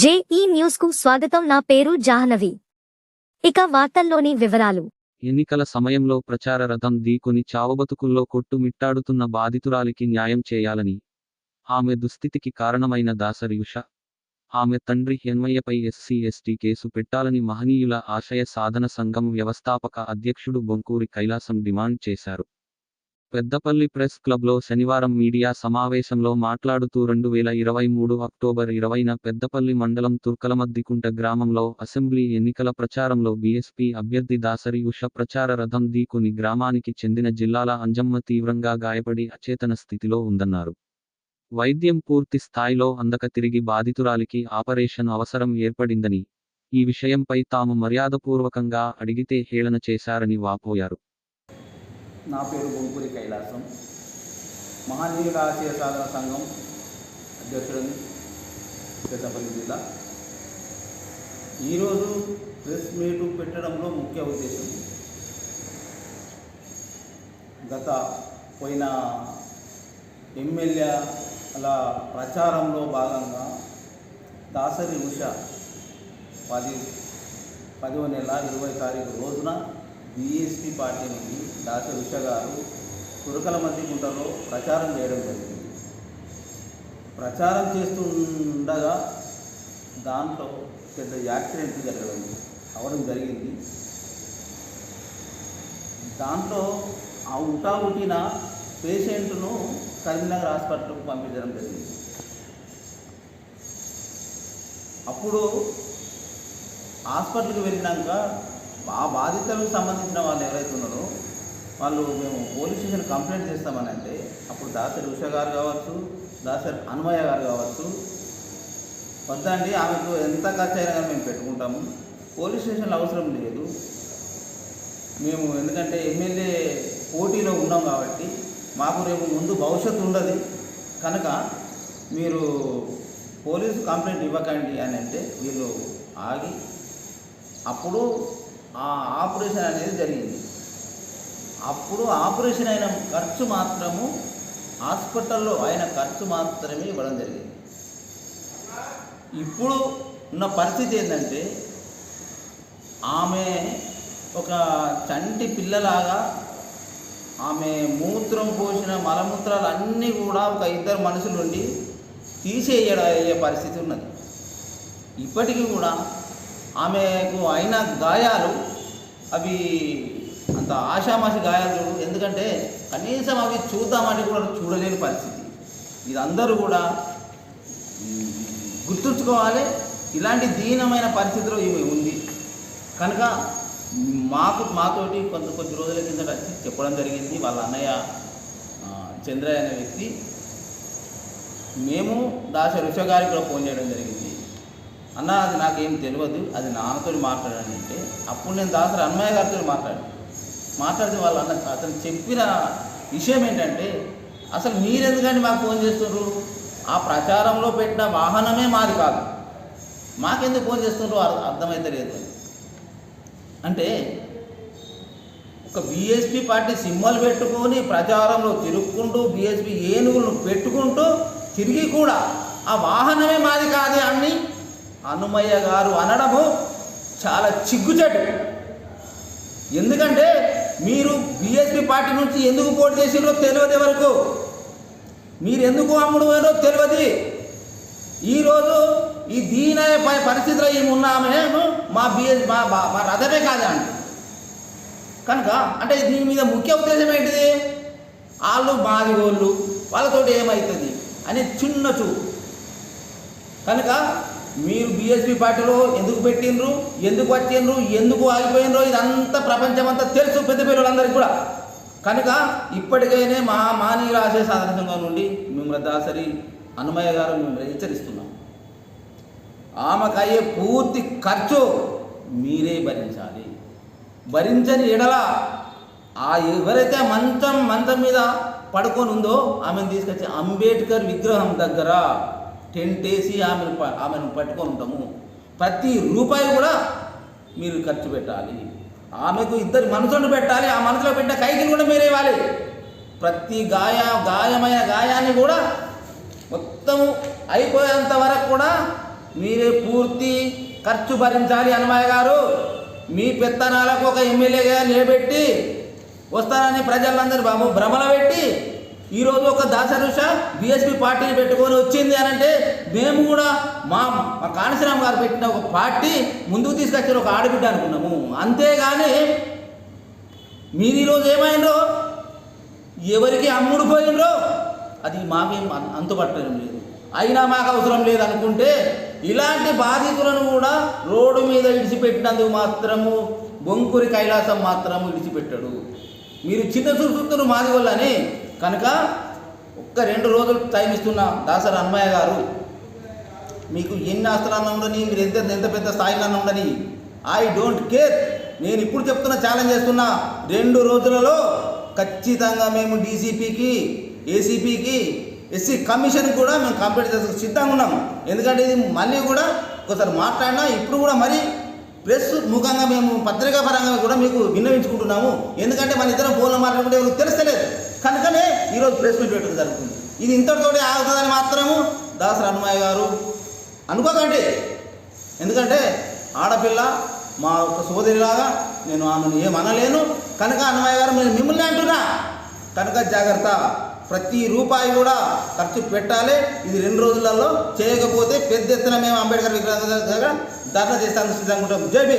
JEE news కు స్వాగతం. నా పేరు జాహ్నవి. ఇక వార్తల్లోని వివరాలు. ఎన్నికల సమయంలో ప్రచార రథం ఢీకొని చావబతుకుల్లో కొట్టుమిట్టాడుతున్న బాధితురాలికి న్యాయం చేయాలని, ఆమె దుస్థితికి కారణమైన దాసరి ఉష, ఆమె తండ్రి ఎన్మయ్యపై ఎస్సీ/ఎస్టీ కేసు పెట్టాలని మహనీయుల ఆశయ సాధన సంఘం వ్యవస్థాపక అధ్యక్షుడు బొంకూరి కైలాసం డిమాండ్ చేశారు. పెద్దపల్లి ప్రెస్ క్లబ్లో శనివారం మీడియా సమావేశంలో మాట్లాడుతూ 2023 అక్టోబర్ 20న పెద్దపల్లి మండలం తుర్కలమద్దికుంట గ్రామంలో అసెంబ్లీ ఎన్నికల ప్రచారంలో బీఎస్పీ అభ్యర్థి దాసరి ఉష ప్రచార రథం ఢీకొని గ్రామానికి చెందిన జిల్లాల అంజమ్మ తీవ్రంగా గాయపడి అచేతన స్థితిలో ఉందన్నారు. వైద్యం పూర్తి స్థాయిలో అందక తిరిగి బాధితురాలికి ఆపరేషన్ అవసరం ఏర్పడిందని, ఈ విషయంపై తాము మర్యాదపూర్వకంగా అడిగితే హేళన చేశారని వాపోయారు. నా పేరు బొంకూరి కైలాసం, మహనీయుల ఆశయ సాధన సంఘం అధ్యక్షుడిని, పెద్దపల్లి జిల్లా. ఈరోజు ప్రెస్ మీటు పెట్టడంలో ముఖ్య ఉద్దేశం, పోయిన ఎమ్మెల్యేల ప్రచారంలో భాగంగా దాసరి ఉష 10వ నెల 20వ తారీఖు రోజున బీఎస్పీ పార్టీ నుండి దాసరి ఉష గారు తురకలమద్దికుంటలో ప్రచారం చేయడం జరిగింది. ప్రచారం చేస్తుండగా దాంట్లో పెద్ద యాక్సిడెంట్ అవడం జరిగింది. దాంట్లో ఆ ఉట్టిన పేషెంట్ను కరీంనగర్ హాస్పిటల్కు పంపించడం జరిగింది. అప్పుడు హాస్పిటల్కి వెళ్ళినాక ఆ బాధితులకు సంబంధించిన వాళ్ళు ఎవరైతే ఉన్నారో వాళ్ళు మేము పోలీస్ స్టేషన్ కంప్లైంట్ చేస్తామని అంటే, అప్పుడు దాసరి ఉష గారు కావచ్చు, దాసరి అన్వయ్య గారు కావచ్చు, వద్దండి ఆమెకు ఎంత ఖర్చు అయినా కానీ మేము పెట్టుకుంటాము, పోలీస్ స్టేషన్లో అవసరం లేదు, మేము ఎందుకంటే ఎమ్మెల్యే పోటీలో ఉన్నాం కాబట్టి మాకు రేపు ముందు భవిష్యత్తు ఉండదు కనుక మీరు పోలీసు కంప్లైంట్ ఇవ్వకండి అని అంటే వీళ్ళు ఆగి అప్పుడు ఆ ఆపరేషన్ అనేది జరిగింది. అప్పుడు ఆపరేషన్ అయిన ఖర్చు మాత్రము హాస్పిటల్లో అయిన ఖర్చు మాత్రమే ఇవ్వడం జరిగింది. ఇప్పుడు ఉన్న పరిస్థితి ఏంటంటే ఆమె ఒక చంటి పిల్లలాగా ఆమె మూత్రం పోసిన మలమూత్రాలు అన్నీ కూడా ఒక ఇద్దరు మనుషులు ఉండి తీసేయే పరిస్థితి ఉన్నది. ఇప్పటికీ కూడా ఆమెకు అయిన గాయాలు అవి అంత ఆషామాషి గాయాలు, ఎందుకంటే కనీసం అవి చూద్దామంటే కూడా చూడలేని పరిస్థితి. ఇది అందరూ కూడా గుర్తుంచుకోవాలి. ఇలాంటి దీనమైన పరిస్థితిలో ఈమె ఉంది కనుక మాతోటి కొద్ది రోజుల కిందట వచ్చి చెప్పడం జరిగింది. వాళ్ళ అన్నయ్య చంద్రయ్య అనే వ్యక్తి, మేము దాసరి ఉష గారికి కూడా ఫోన్ చేయడం జరిగింది. అన్న అది నాకేం తెలియదు, అది నాన్నతో మాట్లాడాను అంటే, అప్పుడు నేను దాసరి అన్వయ్య గారితో మాట్లాడితే వాళ్ళ అతను చెప్పిన విషయం ఏంటంటే, అసలు మీరెందుకంటే మాకు ఫోన్ చేస్తున్నారు, ఆ ప్రచారంలో పెట్టిన వాహనమే మాది కాదు, మాకెందుకు ఫోన్ చేస్తున్నారు అర్థమైతే లేదు అంటే, ఒక బీఎస్పీ పార్టీ సింబల్ పెట్టుకొని ప్రచారంలో తిరుగుకుంటూ బీఎస్పీ ఏనుగులను పెట్టుకుంటూ తిరిగి కూడా ఆ వాహనమే మాది కాదు అని హనుమయ్య గారు అనడము చాలా చిగ్గుచెట్టు. ఎందుకంటే మీరు బీఎస్పీ పార్టీ నుంచి ఎందుకు పోటీ చేసిరో తెలియదు, ఎవరికి మీరు ఎందుకు అమ్ముడు పోయారో తెలియదు. ఈరోజు ఈ దీనయ్య పరిస్థితిలో ఏమి ఉన్నామేమో మా రథమే కాదండి కనుక, అంటే దీని మీద ముఖ్య ఉద్దేశం ఏంటిది, వాళ్ళు మాది వాళ్ళు వాళ్ళతోటి ఏమవుతుంది అనే చిన్న చూపు. కనుక మీరు బీఎస్పీ పార్టీలో ఎందుకు పెట్టినరు, ఎందుకు వచ్చిండ్రు, ఎందుకు ఆగిపోయినరు, ఇదంతా ప్రపంచమంతా తెలుసు పెద్ద పిల్లలందరికీ కూడా. కనుక ఇప్పటికైనా మా మహనీయుల ఆశయ సాధన సంఘం నుండి మేము దాసరి హనుమయ్య గారు మేము హెచ్చరిస్తున్నాం, ఆమెకు అయ్యే పూర్తి ఖర్చు మీరే భరించాలి. భరించని ఎడల ఎవరైతే మంచం మీద పడుకొని ఉందో ఆమెను తీసుకొచ్చి అంబేద్కర్ విగ్రహం దగ్గర టెంట్ వేసి ఆమెను పట్టుకొని ఉంటాము. ప్రతి రూపాయి కూడా మీరు ఖర్చు పెట్టాలి. ఆమెకు ఇద్దరు మనుషులను పెట్టాలి, ఆ మనసులో పెట్టిన కైకిని కూడా మీరే ఇవ్వాలి. ప్రతి గాయమైన గాయాన్ని కూడా మొత్తము అయిపోయేంత వరకు కూడా మీరే పూర్తి ఖర్చు భరించాలి. అన్నమయ్య గారు మీ పెత్తనాలకు ఒక ఎమ్మెల్యేగా నిలబెట్టి వస్తానని ప్రజలందరూ భ్రమలో పెట్టి ఈరోజు ఒక దాసరుష బీఎస్పీ పార్టీని పెట్టుకొని వచ్చింది అని అంటే మేము కూడా మా కాళేశ్వరం గారు పెట్టిన ఒక పార్టీ ముందుకు తీసుకొచ్చిన ఒక ఆడబిడ్డ అనుకున్నాము. అంతేగాని మీరు ఈరోజు ఏమైందో ఎవరికి అమ్ముడు పోయినరో అది మాకేం అంతుపట్టడం లేదు, అయినా మాకు అవసరం లేదనుకుంటే ఇలాంటి బాధితులను కూడా రోడ్డు మీద విడిచిపెట్టినందుకు మాత్రము బొంకురి కైలాసం మాత్రము విడిచిపెట్టాడు. మీరు చిన్న చూస్తున్నారు మాది వల్లని కనుక ఒక్క 2 రోజులు టైం ఇస్తున్న దాసరి అన్నమయ్య గారు, మీకు ఎన్ని ఆస్తులన్నా ఉండని, మీరు ఎంత పెద్ద స్థాయిలో ఉండని, ఐ డోంట్ కేర్. నేను ఇప్పుడు చెప్తున్నా, ఛాలెంజ్ చేస్తున్నా, 2 రోజులలో ఖచ్చితంగా మేము డీసీపీకి, ఏసీపీకి, ఎస్సీ కమిషన్ కూడా మేము కంప్లీట్ చేసే సిద్ధంగా ఉన్నాము. ఎందుకంటే ఇది మళ్ళీ కూడా ఒకసారి మాట్లాడినా ఇప్పుడు కూడా మరి ప్రెస్ ముఖంగా మేము పత్రికా పరంగా కూడా మీకు విన్నవించుకుంటున్నాము. ఎందుకంటే మన ఇద్దరం ఫోన్లో మాట్లాడుకుంటే ఎవరికి తెలుస్తలేదు కనుకనే ఈరోజు ప్రెస్ మీట్ పెట్టడం జరుగుతుంది. ఇది ఇంతటితోటి ఆగుతుందని మాత్రము దాసరి అన్నమయ్య గారు అనుకోకండి. ఎందుకంటే ఆడపిల్ల మా ఒక సోదరిలాగా నేను ఆమెను ఏమనలేను కనుక అన్నమయ్య గారు నేను మిమ్మల్ని అంటున్నా కనుక జాగ్రత్త. ప్రతి రూపాయి కూడా ఖర్చు పెట్టాలి. ఇది 2 రోజులలో చేయకపోతే పెద్ద ఎత్తున మేము అంబేద్కర్ విగ్రహం దగ్గర ధర్నా చేస్తాను సిద్ధంగా ఉంటాం. జై భీమ్.